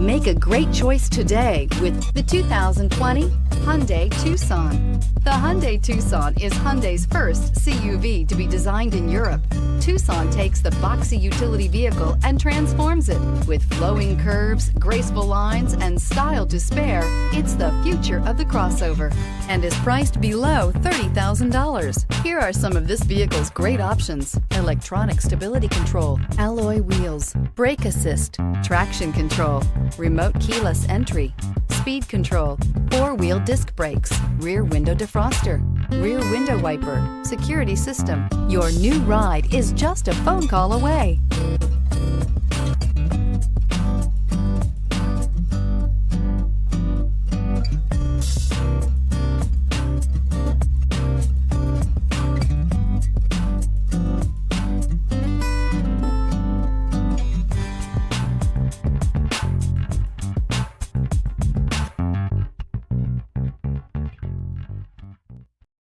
Make a great choice today with the 2020 Hyundai Tucson. The Hyundai Tucson is Hyundai's first CUV to be designed in Europe. Tucson takes the boxy utility vehicle and transforms it. With flowing curves, graceful lines, and style to spare, it's the future of the crossover and is priced below $30,000. Here are some of this vehicle's great options: electronic stability control, alloy wheels, brake assist, traction control, remote keyless entry, speed control, four-wheel disc brakes, rear window defroster, rear window wiper, security system. Your new ride is just a phone call away.